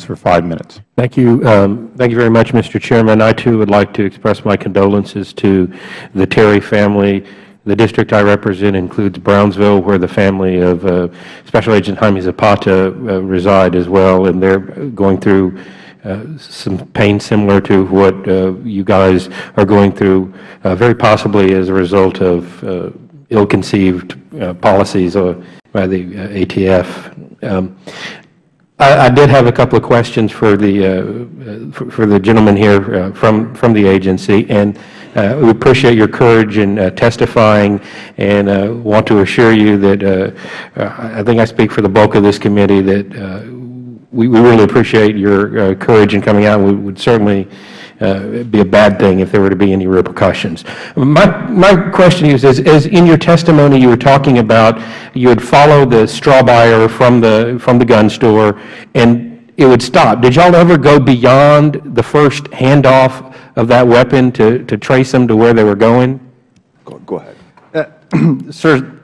recognized for 5 minutes. Thank you. Thank you very much, Mr. Chairman. I, too, would like to express my condolences to the Terry family. The district I represent includes Brownsville, where the family of Special Agent Jaime Zapata reside as well, and they're going through some pain similar to what you guys are going through, very possibly as a result of ill-conceived policies by the ATF. I did have a couple of questions for the gentleman here from the agency, and we appreciate your courage in testifying, and want to assure you that I think I speak for the bulk of this committee that we really appreciate your courage in coming out. We would certainly be a bad thing if there were to be any repercussions. My question is, as in your testimony you were talking about, you would follow the straw buyer from the gun store and it would stop. Did y'all ever go beyond the first handoff of that weapon to trace them to where they were going? Go ahead. Sir,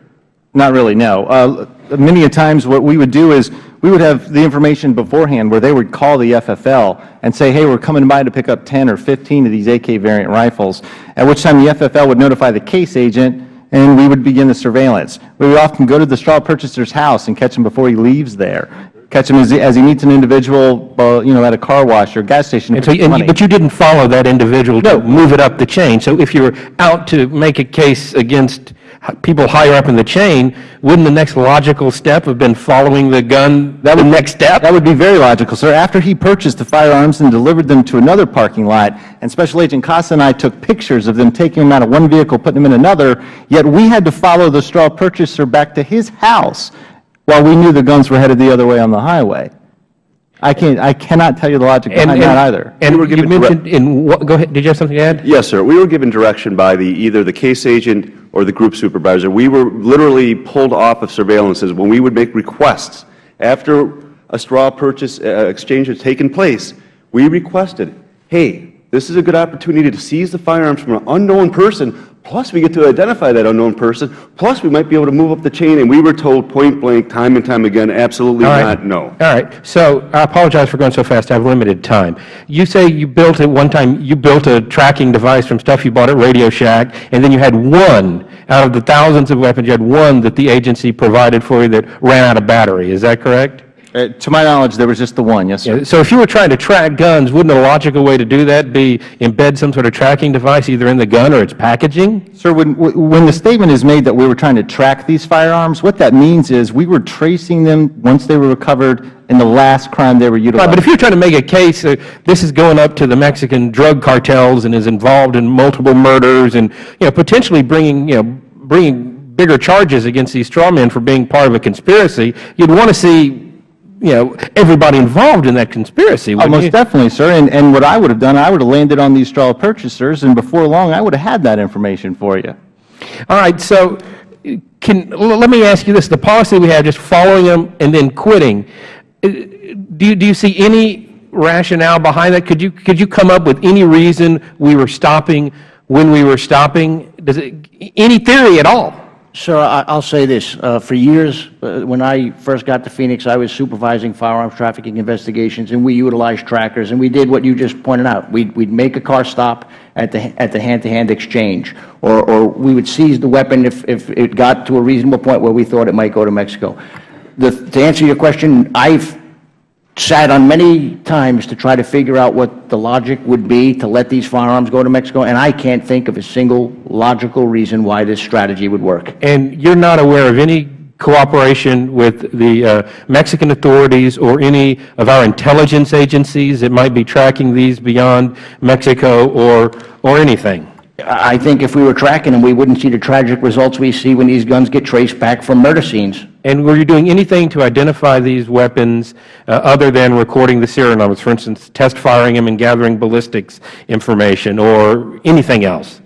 not really, no. Many a times what we would do is we would have the information beforehand where they would call the FFL and say, hey, we're coming by to pick up 10 or 15 of these AK variant rifles, at which time the FFL would notify the case agent and we would begin the surveillance. We would often go to the straw purchaser's house and catch him before he leaves there, catch him as he meets an individual at a car wash or gas station. But you didn't follow that individual to move it up the chain. So if you were out to make a case against people higher up in the chain, wouldn't the next logical step have been following the gun, the next step? That would be very logical, sir. After he purchased the firearms and delivered them to another parking lot, and Special Agent Costa and I took pictures of them taking them out of one vehicle, putting them in another, yet we had to follow the straw purchaser back to his house while we knew the guns were headed the other way on the highway. I cannot tell you the logic behind that either. And you mentioned go ahead. Did you have something to add? Yes, sir. We were given direction by either the case agent or the group supervisor. We were literally pulled off of surveillances when we would make requests. After a straw purchase exchange had taken place, we requested, hey, this is a good opportunity to seize the firearms from an unknown person, plus we get to identify that unknown person, plus we might be able to move up the chain, and we were told point blank, time and time again, absolutely not, no. All right. So I apologize for going so fast. I have limited time. You say you built at one time, you built a tracking device from stuff you bought at Radio Shack, and then you had one out of the thousands of weapons, you had one that the agency provided for you that ran out of battery. Is that correct? To my knowledge, there was just the one, yes, sir. Yeah, so if you were trying to track guns, wouldn't a logical way to do that be embed some sort of tracking device either in the gun or its packaging? Sir, when the statement is made that we were trying to track these firearms, what that means is we were tracing them once they were recovered in the last crime they were utilized. Right, but if you're trying to make a case, this is going up to the Mexican drug cartels and is involved in multiple murders and potentially bringing bigger charges against these straw men for being part of a conspiracy, you'd want to see everybody involved in that conspiracy. Most definitely, sir. And what I would have done, I would have landed on these straw purchasers, and before long, I would have had that information for you. All right. So let me ask you this. The policy we have, just following them and then quitting, do you see any rationale behind that? Could you come up with any reason we were stopping when we were stopping? Any theory at all? Sir, I'll say this. For years, when I first got to Phoenix, I was supervising firearms trafficking investigations, and we utilized trackers, and we did what you just pointed out. We'd make a car stop at the hand-to-hand exchange, or we would seize the weapon if it got to a reasonable point where we thought it might go to Mexico. To answer your question, I've sat on many times to try to figure out what the logic would be to let these firearms go to Mexico, and I can't think of a single logical reason why this strategy would work. And you're not aware of any cooperation with the Mexican authorities or any of our intelligence agencies that might be tracking these beyond Mexico or anything? I think if we were tracking them, we wouldn't see the tragic results we see when these guns get traced back from murder scenes. And were you doing anything to identify these weapons other than recording the serial numbers, for instance, test firing them and gathering ballistics information or anything else?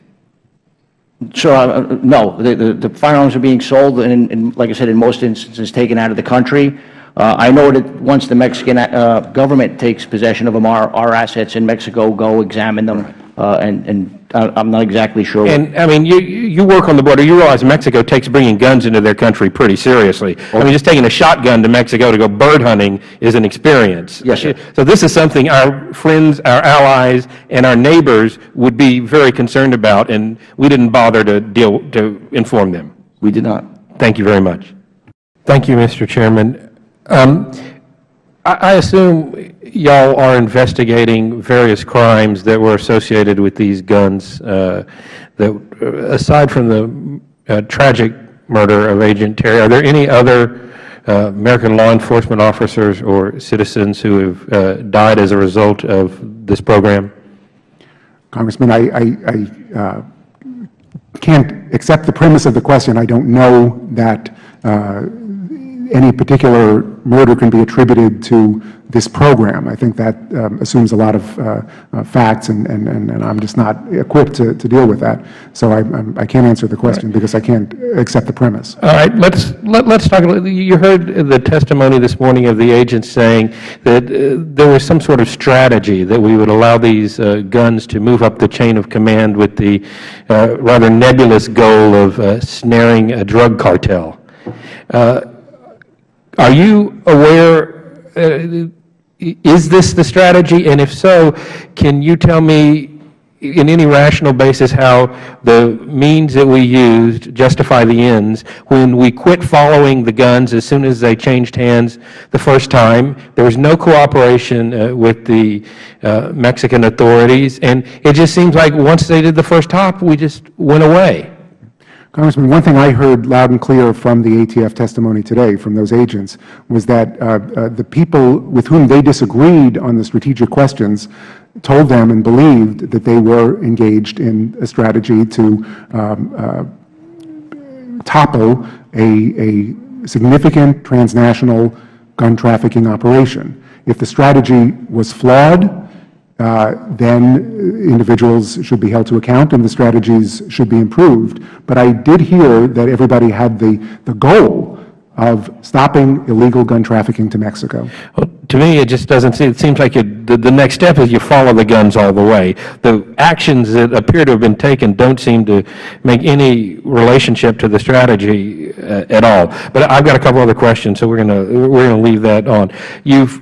Sure, no. The firearms are being sold and, like I said, in most instances taken out of the country. I know that once the Mexican government takes possession of them, our assets in Mexico go examine them and I'm not exactly sure. And, I mean, you work on the border. You realize Mexico takes bringing guns into their country pretty seriously. I mean, just taking a shotgun to Mexico to go bird hunting is an experience. Yes, sir. So this is something our friends, our allies, and our neighbors would be very concerned about, and we didn't bother to inform them. We did not. Thank you very much. Thank you, Mr. Chairman. I assume y'all are investigating various crimes that were associated with these guns. That, aside from the tragic murder of Agent Terry, are there any other American law enforcement officers or citizens who have died as a result of this program? Congressman, I can't accept the premise of the question. I don't know that any particular murder can be attributed to this program. I think that assumes a lot of facts, and I'm just not equipped to deal with that. So I can't answer the question because I can't accept the premise. All right, let's talk. You heard the testimony this morning of the agents saying that there was some sort of strategy that we would allow these guns to move up the chain of command with the rather nebulous goal of snaring a drug cartel. Are you aware, is this the strategy? And if so, can you tell me in any rational basis how the means that we used justify the ends? When we quit following the guns as soon as they changed hands the first time, there was no cooperation with the Mexican authorities, and it just seems like once they did the first hop, we just went away. Congressman, one thing I heard loud and clear from the ATF testimony today from those agents was that the people with whom they disagreed on the strategic questions told them and believed that they were engaged in a strategy to topple a significant transnational gun trafficking operation. If the strategy was flawed, then individuals should be held to account and the strategies should be improved. But I did hear that everybody had the goal of stopping illegal gun trafficking to Mexico. Well, to me, it just doesn't seem, it seems like the next step is you follow the guns all the way. The actions that appear to have been taken don't seem to make any relationship to the strategy at all. But I've got a couple other questions, so we're gonna leave that on. You've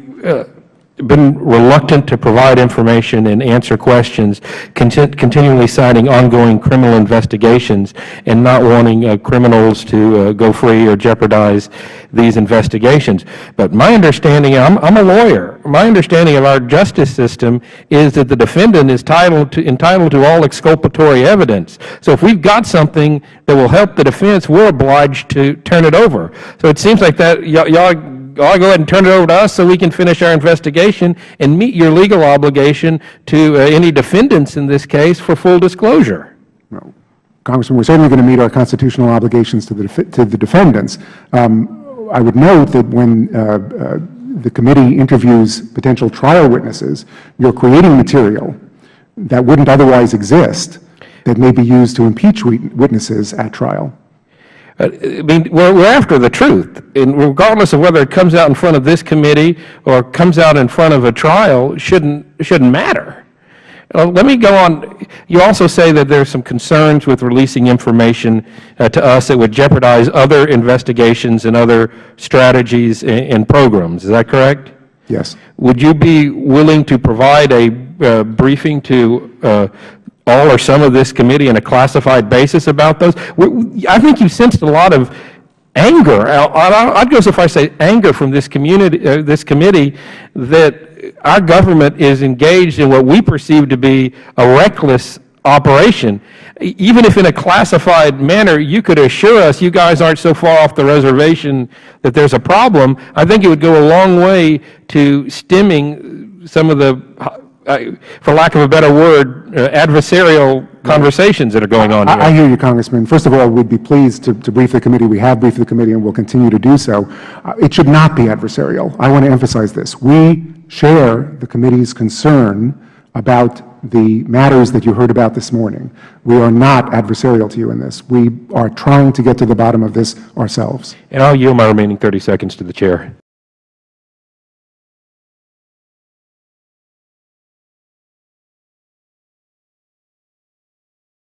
been reluctant to provide information and answer questions, continually citing ongoing criminal investigations and not wanting criminals to go free or jeopardize these investigations. But my understanding, I'm a lawyer, my understanding of our justice system is that the defendant is entitled to all exculpatory evidence. So if we've got something that will help the defense, we're obliged to turn it over. So it seems like that y'all I'll go ahead and turn it over to us so we can finish our investigation and meet your legal obligation to any defendants in this case for full disclosure. Well, Congressman, we're certainly going to meet our constitutional obligations to the defendants. I would note that when the committee interviews potential trial witnesses, you're creating material that wouldn't otherwise exist that may be used to impeach witnesses at trial. I mean, we're after the truth, and regardless of whether it comes out in front of this committee or comes out in front of a trial, shouldn't matter. Let me go on. You also say that there's some concerns with releasing information to us that would jeopardize other investigations and other strategies and programs. Is that correct? Yes. Would you be willing to provide a briefing to all or some of this committee on a classified basis about those? I think you sensed a lot of anger. I'd go so far as to say anger from this community, this committee, that our government is engaged in what we perceive to be a reckless operation. Even if in a classified manner, you could assure us you guys aren't so far off the reservation that there's a problem, I think it would go a long way to stemming some of the, for lack of a better word, adversarial conversations that are going on here. I hear you, Congressman. First of all, we'd be pleased to brief the committee. We have briefed the committee and will continue to do so. It should not be adversarial. I want to emphasize this. We share the committee's concern about the matters that you heard about this morning. We are not adversarial to you in this. We are trying to get to the bottom of this ourselves. And I'll yield my remaining 30 seconds to the chair.